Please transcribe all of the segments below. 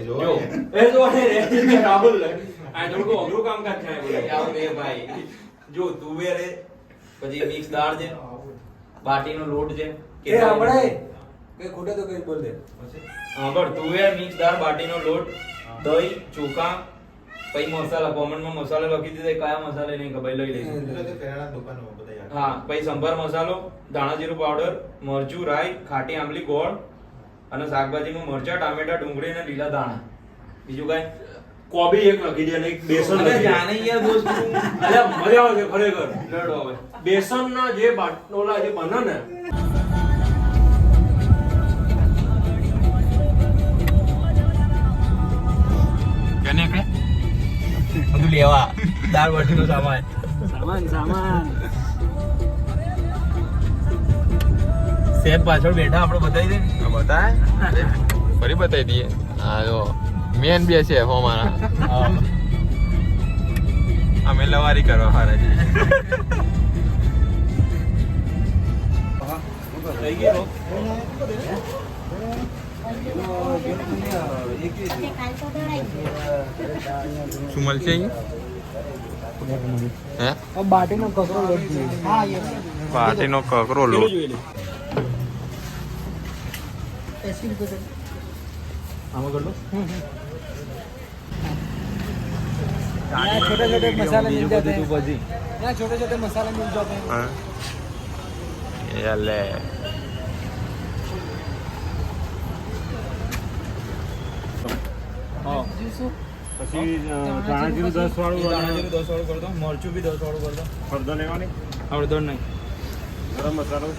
જો એ જો રે રાહુલ આ થોડું અઘરું કામ કાજ થાય બોલે આવ બે ભાઈ જો તુવેર છે પછી મિક્સ દાળ છે બાટીનો લોટ છે એ આપણે કે ખોટે તો કઈ બોલ દે આગળ તુવેર મિક્સ દાળ બાટીનો લોટ દહીં ચોખા પછી મસાલા કોમનમાં મસાલા લખી દીધા કયા મસાલા નહીં ખબર લઈ લઈશું હા પછી સંભાર મસાલો ધાણા જીરું પાવડર મરચું રાઈ ખાટી આંબલી ગોળ અને શાકભાજીમાં મરચા ટામેટા ડુંગળી અને લીલા ધાણા બીજું કઈ કોબી એક લખી દે અને એક બેસન અરે જાને યાર દોસ્ત અરે મજા આવે છે ખરેખર લડો હવે બેસનના જે બાટોલા જે બને ને કેને કે બધું લેવા દાળ બાટીનો સામાન સેબ પાછળ બેઠા આપણે બતાવી દે બતાય ફરી બતાવી દઈએ હા જો મેન બે છે હો મારા અમે લવારી કરવા હારા છે થઈ ગયો શું મળશે હે બાટીનો કકરો લોટ પાટીનો કકરો લોટ આમાં कर लो यहाँ छोटे छोटे मसाले मिल जाते हैं यहाँ छोटे छोटे मसाले मिल जाते हैं હા યાલે પછી ધાણાજીરું 10 વાળું ધાણાજીરું 10 વાળું કરી દો મરચું બી 10 વાળું કરી દો હળદર લેવાની હળદર નહીં ગરમ મસાલો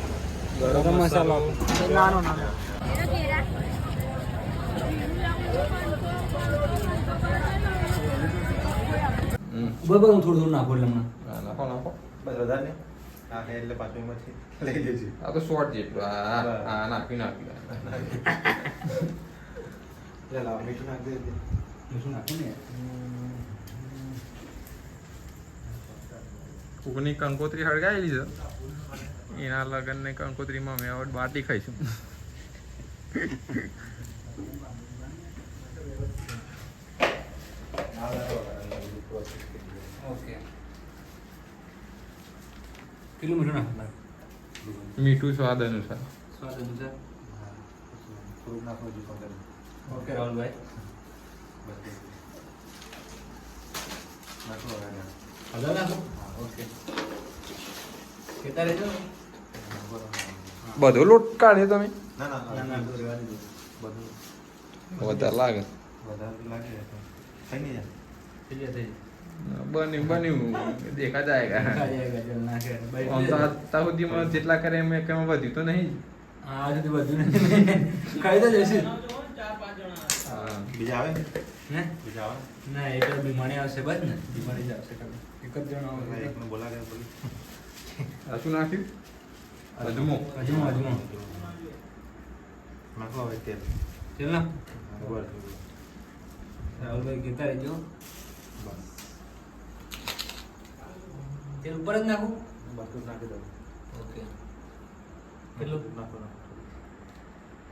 गरम मसाला नानो नानो બરાબર હું થોડું નાખો એટલે હમણાં નાખો નાખો બસ વધારે ને નાખે એટલે પાછું એમાંથી લઈ લેજો આ તો શોર્ટ જેટલું આ નાખી લે લાવ મીઠું નાખ દે શું નાખું ને કોકની કંકોત્રી હળગાયેલી છે એના લગન ને કંકોત્રીમાં મેં હવે બાટી ખાઈશું ઓકે કેટલું મીઠું નાખવું મીઠું સ્વાદ અનુસાર સ્વાદ અનુસાર થોડુંક નાખો હજુ પંદર ઓકે રાહુલભાઈ નાખો હવે હળદર નાખો ઓકે કેતા રહેજો બધો લોટ કાઢ્યો તમે ના ના ના, ના. બધું રહેવા દીધું બધું વધારે લાગે વધારે લાગે તો થઈ નહીં જાય થઈ જાય થઈ બન્યું દેખા જાયગા જાય નાખે આમ તો અત્યાર સુધીમાં જેટલા કરે એમ એકમાં વધ્યું તો નહીં હા આજે તો બધું ખાઈ તો જશે હા બીજા આવે ને ને બીજા આવે ના એ તો બીમારી આવશે બસ ને બીમારી જ આવશે ખાલી એક જ જણ ને આવે એકને બોલાવે બોલી આ શું નાખ્યું અજમો અજમો અજમો નાખો હવે તેલ ચાલ ના બસ રાહુલભાઈ કહેતા રહેજો બસ તેલ ઉપર જ નાખું બધું નાખી દો ઓકે કેટલું નાખો નાખો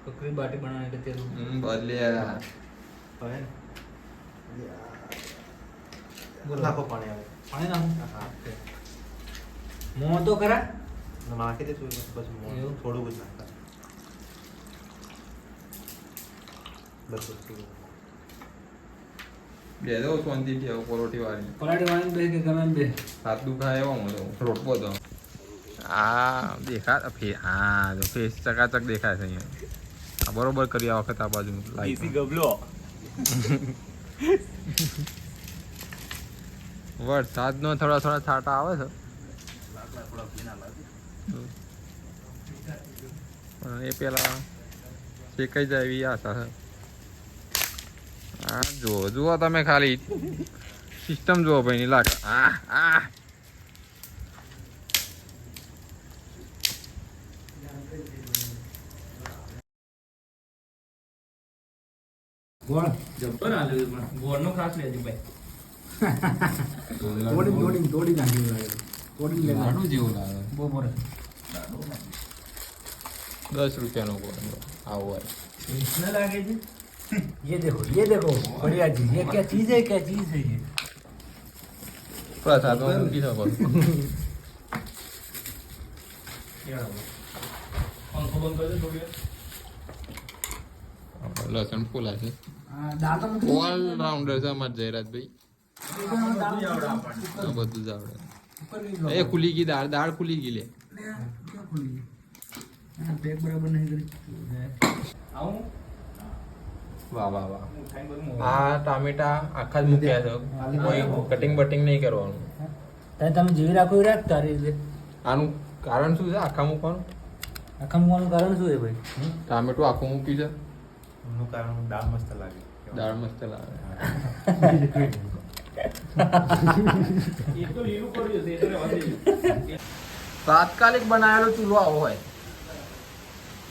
કકરી બાટી બનાવવાની એટલે તેલ બદલ્યા હવે ને બોલો. નાખો પાણી આવે પાણી નાખું હા ઓકે મોં તો ખરા નાખી દેશું પછી એવું? થોડુંક જ નાખતા બસ બસ બે દો શાંતિથી આવું પરોઠી વાળી પરાઠી વાળી બે કે ગમે એમ બે હાથ દુખાય એવો હું તો રોટવો તો આ દેખા હા જો ફેસ ચકાચક દેખાય છે અહીંયા આ બરોબર કરી આ વખત આ બાજુ લાઈટ ગબલો વરસાદનો થોડા થોડા છાંટા આવે છે પણ એ પેલા શેકાઈ જાય એવી આશા છે હા જુઓ તમે ખાલી સિસ્ટમ જુઓ ભાઈ ની લાગે ગોળ જબ્બર આલ્યો પણ ગોળનો ખાસ લેજો ભાઈ તોડી નાખી લાગે તોડી લે લાડુ જેવું લાગે બપોરે 10 રૂપિયાનો ગોળ આવો હોય કૃષ્ણ લાગે છે ये देखो बढ़िया चीज ये क्या चीज है ये પ્રસાદમાં મૂકી શકો લસણ ફૂલા છે ઓલ રાઉન્ડર છે અમારે જયરાજભાઈ આ બધું જ આવડે એ ખુલી ગઈ દાળ ખુલી ગઈ લે પેક બરાબર નહીં કરી વાહ વાહ વાહ આ ટામેટા આખા જ મૂક્યા છે કોઈ કટિંગ બટિંગ નહીં કરવાનું તમે જેવી રાખો એવી રાખ તારી રીતે આનું કારણ શું છે આખા મૂકવાનું આખા મૂકવાનું કારણ શું છે ભાઈ ટામેટું આખું મૂક્યું છે એનું કારણ દાળ મસ્ત લાગે દાળ મસ્ત લાગે તાત્કાલિક બનાવેલો ચૂલો આવો હોય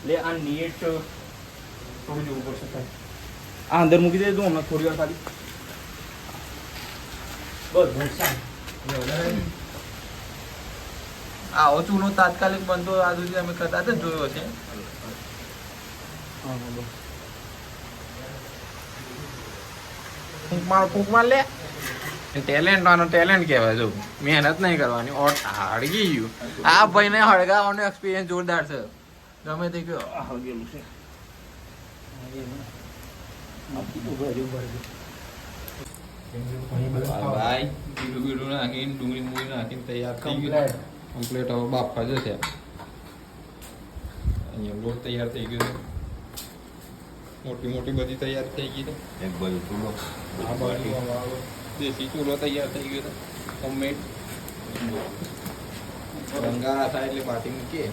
લે આ નીટ થોડું જોવું પડશે આ અંદર મૂકી દે તું હમણાં થોડી વાર ખાલી બસ આવો ચૂલો તાત્કાલિક બનતો આ સુધી અમે કદાચ જ જોયો છે ફૂંકમાં લે ટેલેન્ટ કહેવાય જો મહેનત નહીં કરવાની હળગી ગયું આ ભાઈને હળગાવાનો એક્સપિરિયન્સ જોરદાર છે ગમે તે કયો ભાઈ બીડું નાખીને ડુંગળી મૂળી નાખીને તૈયાર થઈ ગયું કમ્પ્લીટ હવે બાફા જશે અહીંયા લોટ તૈયાર થઈ ગયો છે મોટી મોટી બધી તૈયાર થઈ ગઈ છે એક બાજુ ચૂલો આ બાજુ દેશી ચૂલો તૈયાર થઈ ગયો છે હોમમેડ રંગારા થાય એટલે બાટી મૂકીએ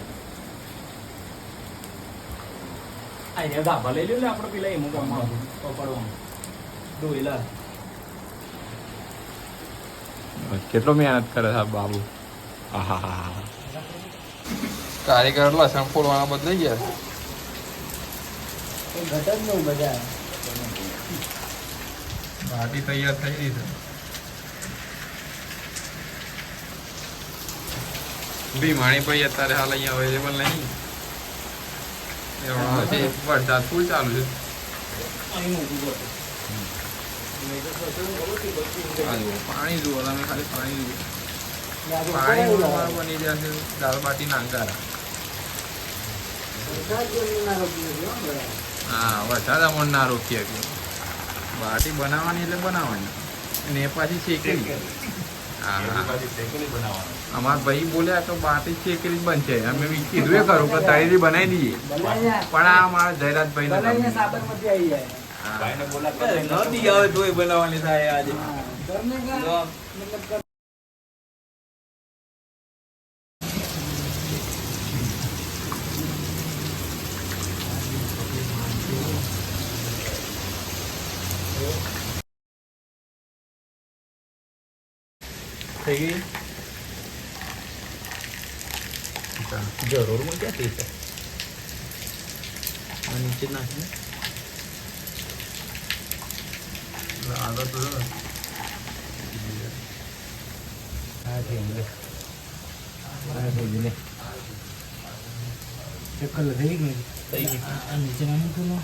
આ ગાભા લઈ લ્યો ને આપણે પેલા એમ ગામમાં પકડવાનું ડોયલા કેટલો મહેનત કરે છે આ બાબુ આહા કારીગર લસણ ફોડવાના બદલાઈ ગયા ઘટ જ નહીં બધા બાટી તૈયાર થઈ ગઈ છે ભીમાણી ભાઈ અત્યારે હાલ અહીંયા અવેલેબલ નહીં વરસાદ ફૂલ ચાલુ છે પાણી જુઓ તમે ખાલી પાણી જુઓ પાણી બની જશે દાળ બાટી નાંગારા હા વરસાદ અમણ ના રોકીએ કે બાટી બનાવવાની એટલે બનાવવાની અને એ પાછી શેકેલી હા અમારા ભાઈ બોલ્યા તો બાટી શેકેલી જ બનશે અમે કીધું એ ખરું કે તારીથી બનાવી દઈએ પણ આ અમારા જયરાજભાઈ સાબરમતી આવી જાય નદી આવે તોય બનાવવાની થાય આજે થઈ ગઈ જરૂરમાં ક્યાં થઈ છે આ નીચે નાખી આગળ તો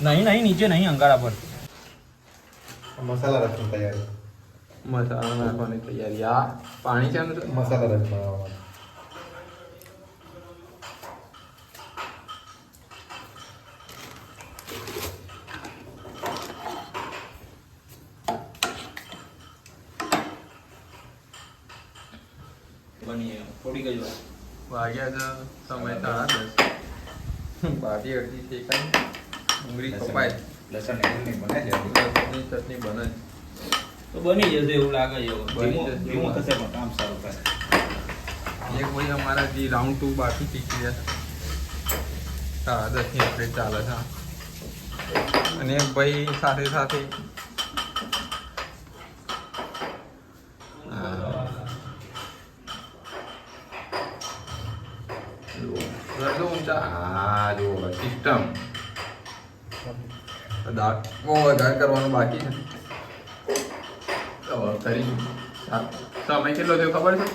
નહીં નીચે નહીં અંગારા પર મસાલા રસ તૈયાર મસાલા નાખવાની તૈયારી આ પાણી છે ને મસાલા રસ બનાવવાનો થોડી ગઈ વાગ્યા છે સમય 10:30 બાટી અડધી શેકાઈ ડુંગળી કપાય લસણ એની બને છે લસણની ચટણી બને તો બની જશે એવું લાગે છે બની જશે. ધીમો થશે પણ કામ સારું થાય એક ભાઈ અમારા જે રાઉન્ડ 2 બાકી શીખી ગયા 10:30 પ્લેટ ચાલે છે અને એક ભાઈ સાથે સાથે સિસ્ટમ બહુ વધારે કરવાનું બાકી છે કરી સમય કેટલો થયો ખબર છે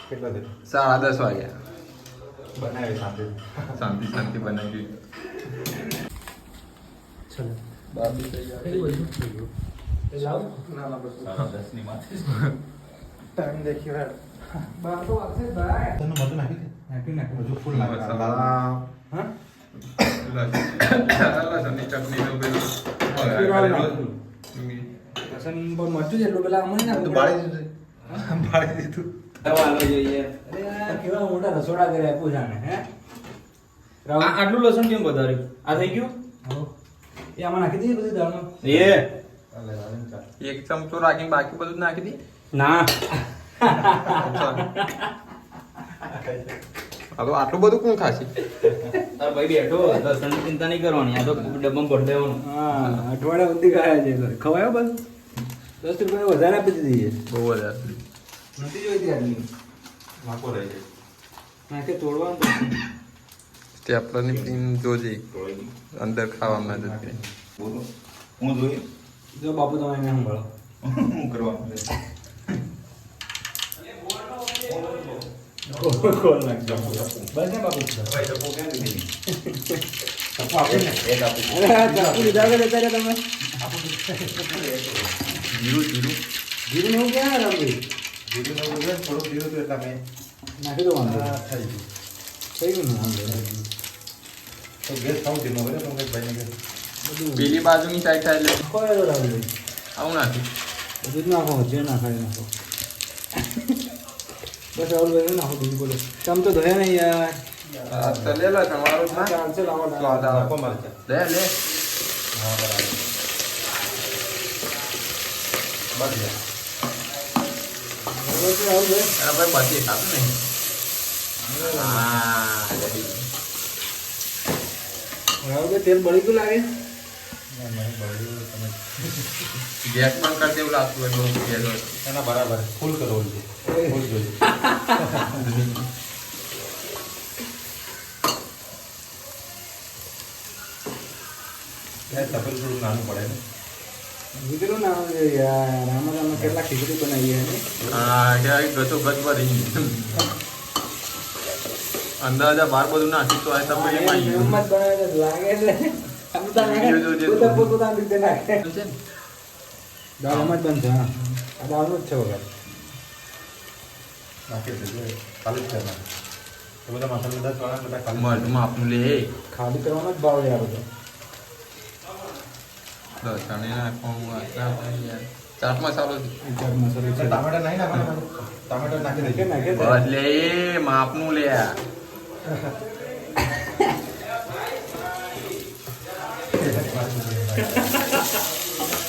કેટલા દે 10:30 વાગ્યા બનાવી શાંતિ શાંતિ બનાવી ચલો બાબી તૈયાર થઈ ગયું. ટાઈમ દેખી વાર બાર તો વાગશે જ ભાઈ. તને મધુ નાખી દે નાખી હજુ ફૂલ નાખે મસાલા. હા લસણની ચટણીનો પેલો વઘારેલો. લસણ બહુ મરચું જેટલું પેલા અમને ના તું બાળી દીધું બાળી દીધું ચાલો જોઈએ. અરે આ કેવા મોટા રસોડા કર્યા આપું જાણે હે રાહુલ આટલું લસણ કેમ વધાર્યું? આ થઈ ગયું? હો. એ આમાં નાખી દઈએ બધી દાળમાં એક ચમચો રાખીને બાકી બધું નાખી દે. ના હવે આટલું બધું કોણ ખાશે? તાર ભાઈ બેઠો લસણની ચિંતા નહીં કરવાની. આ તો ડબ્બામાં ભરી દેવાનું. હા અઠવાડિયા સુધી ખાયા છે ખવાયો બસ 10 રૂપિયા વધારે આપી દીધી બહુ વધારે. નથી જોઈતી આટલી નાખો રહી જાય નાખે તોડવાનું પડશે. સ્ટેપલરની પિન જોજે અંદર ખાવામાં મદદ કરે. હું જોઈ જો બાપુ તમે એને સંભાળો હું કરવાનું ખોલ નાખજો બસ ને બાપુ ભાઈ તો કેમ દીધી એક આપું અરે આ ચાકુ લીધા વગર જતા રહ્યા તમે જીરું જીરું જીરું ને એવું ક્યાં રામભાઈ જીરું ને એવું છે, થોડુંક જીરું તો એટલા મેં નાખી દો વાંધો આ થઈ ગયું થઈ ગયું ને વાંધો તો ગેસ ખાવું ધીમો કરે તો કંઈક ભાઈને કે બધું પેલી બાજુની સાઈડ થાય એટલે ખોવાય તો રામભાઈ આવું નાખી. બધું જ નાખો જે નાખાય નાખો બસ રાહુલભાઈ નાખો બીજું બોલો તમ તો ધોયા નહીં યાર આ તો લે લે તમારું જ ના. ચાલશે લાવો સ્વાદ આવે. નાખો મરચાં. લે લે. હા બરાબર બસ યાર. બરાબર છે રાહુલભાઈ એના ભાઈ બધી ખાતું નહીં. હા ready. રાહુલભાઈ તેલ બળી ગયું લાગે ના, નહીં બળ્યું તમે ગેસ બંધ કરી દેવું લાગતું હોય બહુ ગેસ હોય. એના બરાબર ફૂલ કરો ઓલું ફૂલ જોઈએ તપેલ થોડું નાનું પડે ને વિચારો ના આવે યાર આમાં તમે કેટલા ખીચડી બનાવી છે હા ક્યાંય ગચો ગચ ભરી અંદાજા બાર બધું નાખી તો આ તપેલી માં આવી ગયું. હિંમત બનાવે તો લાગે એટલે આમ તો નાખે વિડીયો જોજે. પોતાની રીતે નાખે દાળ એમ જ બનશે હા આ દાળનું જ છે વગર નાખી દેજો ખાલી જ કરવાનું એ બધા મસાલા બધા થોડા બધા ખાલી મરચું માપનું લે. ખાલી કરવાનો જ ભાવ યાર બધો લસણ એ નાખવાનું યાર. ચાટ મસાલો છે. ચાટ મસાલો છે ટામેટા નહીં નાખવાના ટામેટા નાખી નાખે દેજો નાખે બસ લે એ માપનું લે.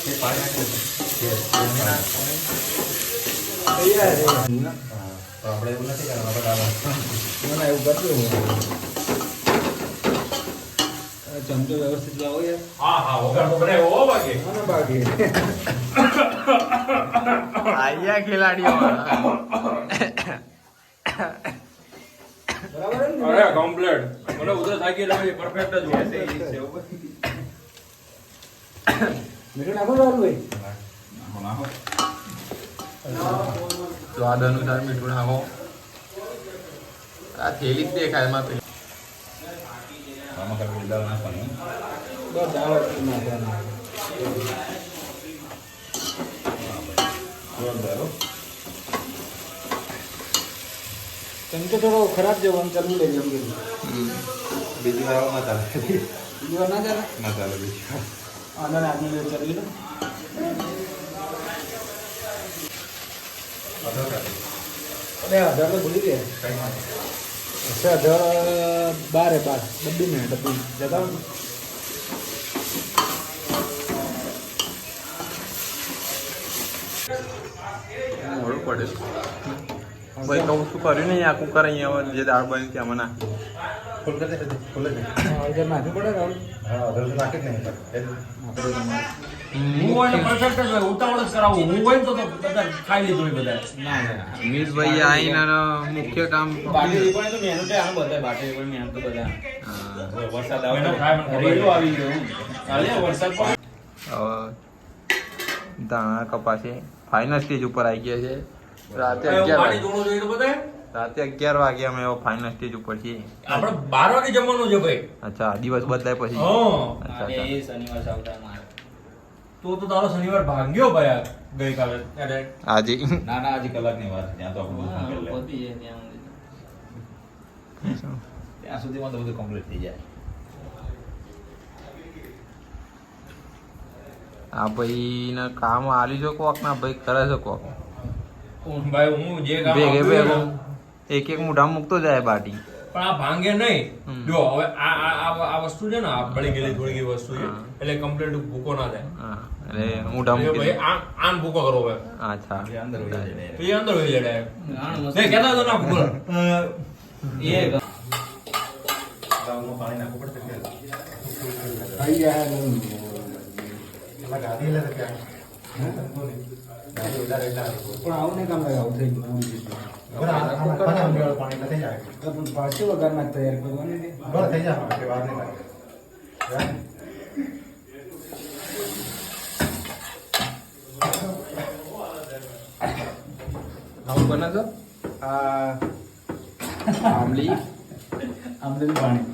એ પાણી નાખી દેજો. તૈયાર છે હા, તો આપણે એવું નથી કરવાનું આપણે ડાળવા. ના એવું કરજો ચમચો વ્યવસ્થિત લાવો યાર હા હા વગર તો બનાવ્યો હો બાકી. અને બાકી આયા ખેલાડીઓ બરાબર ને અરે કમ્પ્લીટ મને ઉધર થાકી એટલે પરફેક્ટ જ હોય. મીઠું નાખો રાહુલભાઈ સ્વાદ અનુસાર મીઠું નાખો. આ થેલી જ દેખાય એમાં પેલી. આમાં કાંઈ દાળ નાખવાની બસ દાળ નાખવાની જોરદાર હો. ચમચો થોડો ખરાબ જેવો આમ ચાલુ લઈ જવું બીજી વાર ના ચાલે બીજી વાર ના ચાલે ના ચાલે બીજી વાર આના આગળ ચાલી લો અડધો કાઢી. અરે આધાર તો ભૂલી ગયા કંઈ ના અચ્છા આધાર 12 ડબ્બી ને ડબ્બી જતા મોડું પડે છે. ભાઈ કહું શું કર્યું નહીં આ કુકર અહીંયા હવે જે દાળ બની ત્યાં મને નાખી. ફૂલ કરી દે ફૂલ જ અડધર નાખવું પડે રાહુલ હા અડધો તો નાખી જ નહીં આપણે તમારે હું હોય ને પરફેક્ટ જ હોય, ઉતાવળ જ કરાવું. હું હોય ને તો બધા ખાઈ લીધું હોય બધા. ના ના અમિતભાઈ આવીને આનો મુખ્ય કામ બાટી પણ તો મહેનત આનું બધા બાટી પણ મહેનત તો બધા હા. વરસાદ મહેનત આવે થાય મને ખબર રેલો છે. આવી ગયો કાલે વરસાદ પણ હવે ધાણા કપાસે ફાઇનલ સ્ટેજ ઉપર આવી ગયા છે. રાતે એવું 11 પાણી ધોણું જોઈએ તો બધાએ? રાતે 11 વાગે અમે ફાઇનલ સ્ટેજ ઉપર છીએ. આપણે 12 વાગે જમવાનું છે ભાઈ. અચ્છા દિવસ બદલાય પછી. હા. અચ્છા અને અચ્છા. એ શનિવાર આવતા મારે તો તારો શનિવાર ભાગ્યો ભાઈ આ ગઈકાલે અરે હાજી ના ના હજી કલાકની વાત છે. ત્યાં તો આપણું બધું કરી લે. પતી જાય ત્યાં સુધી. ત્યાં સુધીમાં તો બધું કમ્પ્લીટ થઈ જાય. આ ભાઈ ને કામ આલી જો કોક ના ભાઈ કરે છે કોક ભાઈ હું જે કામ ભેગે આપ્યું ભેગો ને, એક એક મુઠા મૂકતો જાય બાટી પણ આ ભાંગે નહીં. હમ. જો હવે આ વસ્તુ છે ને, આ બળી ગયેલી થોડી ગઈ વસ્તુ છે, હા. એટલે કમ્પ્લીટ ભૂકો ના થાય. હા એટલે મુઠા એટલે મૂકી ભાઈ આમ ભૂકો કરો હવે. અચ્છા એ અંદર વહી જાય direct. તો એ અંદર હોય જાય ગાણ મસ્ત. નહીં કહેતા તો ના ભૂકો. એ ગામમાં પાણી નાખવું પડશે કે? એલા ગાડી લે તો ક્યાં? ગાડી વધારે એટલે હારું. પણ આવું નહીં કામ લાગે, આવું થઈ ગયું પૂરી રીતે. બરાબર, આમાં પાણી અંદર પાણી એટલે થઈ જાય. તો પણ પાછું વગર નાખતા યાર ભગવાન ને. બરાબર, થઈ જાય. આપણે વાર નહીં લાગે. right? આવું બને તો આમલી આમલેલું પાણી.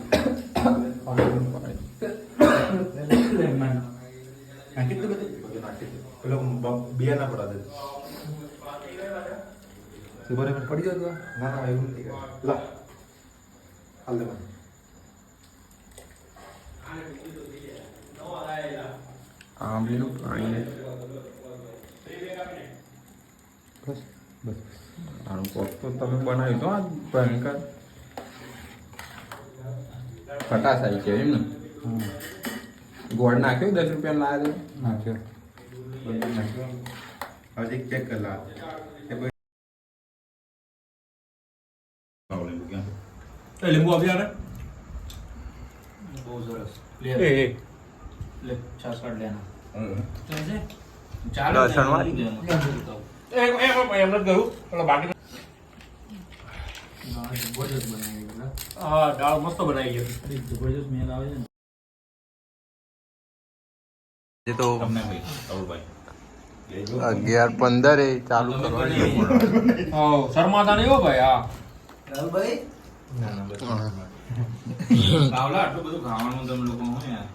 લેમન. નાખી દીધું બધું? બધું નાખી દે. પેલો બિયા ના પડવા દે. શું બરાબર? પડી ગયો તો? ના ના એવું નથી. લા હાલ દે મને. આમલીનું પાણી બસ બસ. આનું કોક તો તમે બનાવ્યું તો આ ભયંકર ખટાશ આવી છે એમ ને ગોળ નાખ્યો 10 રૂપિયા લાવ્યો નાખ્યો. બધું નાખ્યું. હજી ચેક કરી લા. એ બધું એ લીંબુ આપી આને. બહુ સરસ. એ લે છાસ કાઢ લેના. લસણ વાળી. એમ નથી ગયું એટલે બાકી જબરજસ્ત બનાવી એટલે. હા દાળ મસ્ત બનાવી ગઈ. અરે જબરજસ્ત મેલ આવે છે ને. એ તો તમને ભાઈ અરુણભાઈ લેજો. 11:15 ચાલુ કરવાની હા શર્માતા નહીં હો ભાઈ. હા રાહુલભાઈ ના ના બસ. કાવલા આટલું બધું ખાવાનું તમે લોકો હોય યાર.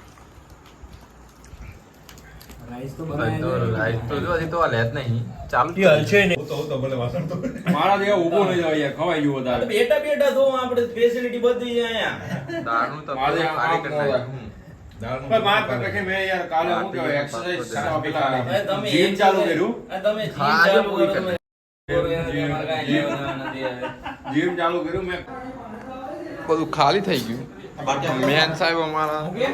રાઈસ તો લાઈટ તો જો હજી તો લે જ નહીં ચાલુ એ હલશે નહીં. હું તો ભલે વાસણ તો મારા જેવા ઊભો નહીં જવાય યાર, ખવાઈ ગયું વધારે. બેટા બેટા તો આપણે ફેસિલિટી બધી છે અહીંયા. દાળનું તો મારે આ સારી કરી આ નાખ્યું. દાળનું પણ માર પર કે મેં યાર કાલે હું કહેવાય એક્સરસાઇઝ કરવા પેલા હવે તમે જીમ ચાલુ કર્યું. તમે જીમ હા, ચાલુ આજે કરો પૂરી તમે. તમારે કાંઈ લેવા નથી હવે. જીમ ચાલુ કર્યું મેં. બધું ખાલી થઈ ગયું મેન સાહેબ અમારા હું કે?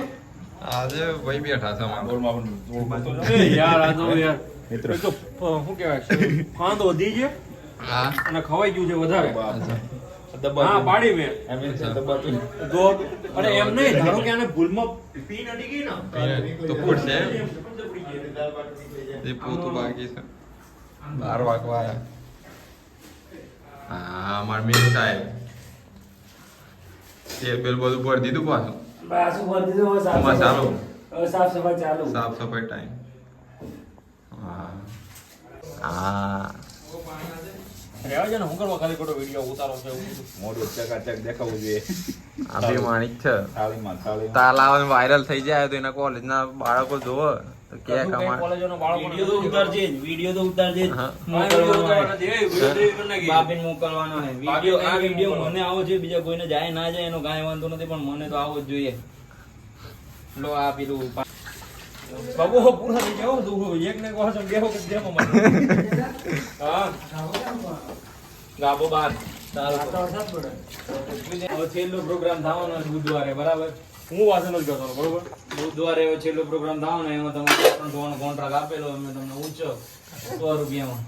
આજે ભાઈ બેઠા છે અમારા બોલમાં પણ થોડું બચો એ યાર આ તો યાર મિત્રો. એ તો શું કહેવાય ખાંડ વધી છે હા અને ખવાઈ ગયું છે વધારે. દબાવ. હા પાડી મેં એમ છે દબાતું. તો અને એમ નહીં ધારો કે આને ભૂલમાં પીન અડી ગઈ ને તો પૂછશે એમ? એ પોતું બાકી છે 12 વાગવા આવ્યા હા અમાર મેન સાહેબ તેલ બેલ બધું ભરી દીધું પાછું પાછું ભરી દીધું. હવે સાફ મસાલો. હવે સાફ સફાઈ ચાલુ. સાફ સફાઈ ટાઈમ હા હા રહેવા છે ને હું કરવા ખાલી ખોટો વિડીયો ઉતારો છે એવું બધું. મોઢું ચકાચક દેખાવું જોઈએ. આ બે માણિક છે થાળીમાં થાળીમાં. તાલાવ વાયરલ થઈ જાય તો એના કોલેજના બાળકો જોવે તો કે કશું કઈ કમાણ કોલેજોના બાળકોને વિડીયો તો ઉતારજે જ, વિડીયો તો ઉતારજે જ. હા. મોકલવાનો હોય. વિડીયો કરી નાખી. બાપીને મોકલવાનો હોય. વિડીયો આ વિડીયો મને આવો છે, બીજા કોઈને જાય ના જાય એનો કાંઈ વાંધો નથી, પણ મને તો આવો જ જોઈએ. લો આ પેલું બાબુ હો પૂરા થઈ જાઓ તું એક ને કહો છો બેહો કે દેખો મને. હા ગાબો બાર આ તો વરસાદ પડે. હવે છેલ્લો પ્રોગ્રામ થવાનો છે બુધવારે, બરાબર? હું વાસણ જ કરતો હતો, બરોબર. બુધવારે હવે છેલ્લો પ્રોગ્રામ થવાનો, એમાં તમારે ધોવાનો કોન્ટ્રાક્ટ આપેલો અમે તમને ઊંચો 100 રૂપિયામાં.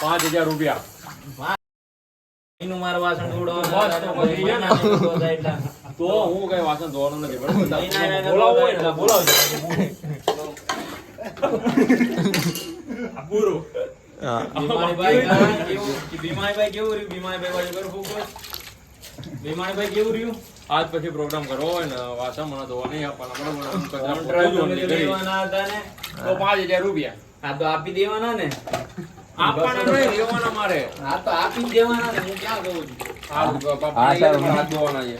5000 રૂપિયા. એનું મારે વાસણ બસ તો ધોવડાવવાનું. વધી ગયા ને. તો હું કઈ વાસણ ધોવાનું નથી, બરોબર. બોલાવો હોય ને બોલાવજો. પૂરું. ભીમાઈભાઈ કેવું રહ્યું? ભીમાઈભાઈ બાજુ કરો focus. ભીમાઈભાઈ કેવું રહ્યું? આજ પછી પ્રોગ્રામ કરવો હોય ને વાસણ મને ધોવા નહીં આપવાના, બરોબર. તમે તો દેવાના હતા ને, તો 5000 રૂપિયા આ તો આપી દેવાના ને. આપવાના નહીં, લેવાના મારે. આ તો આપી જ દેવાના ને, હું ક્યાં કહું છું. હાથ ધોવાના છે.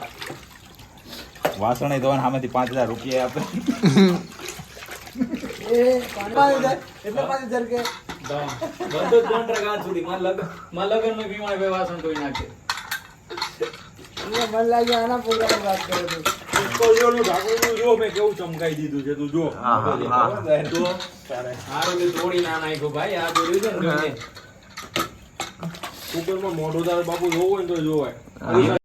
વાસણ ધોવાના સામેથી 5000 રૂપિયા આપે. એ પાણી જાય એટલે પાછી ઝરકે બધું 3 સુધી મારા લગનમાં પીવાના બે વાસણ ધોઈ નાખે. મને લાગ્યું આના પ્રોગ્રામ વાત કરો છો. કોળિયોનું ઢાંકણું જો મેં કેવું ચમકાઈ દીધું છે તું જો. હા, હા, હા. તો હારું તે તોડી ના નાખ્યો ભાઈ આ દોર્યું છે ને જોઈને. કુકરમાં મોઢું તારે બાપુ જોવું હોય ને તો જોવાય. હા.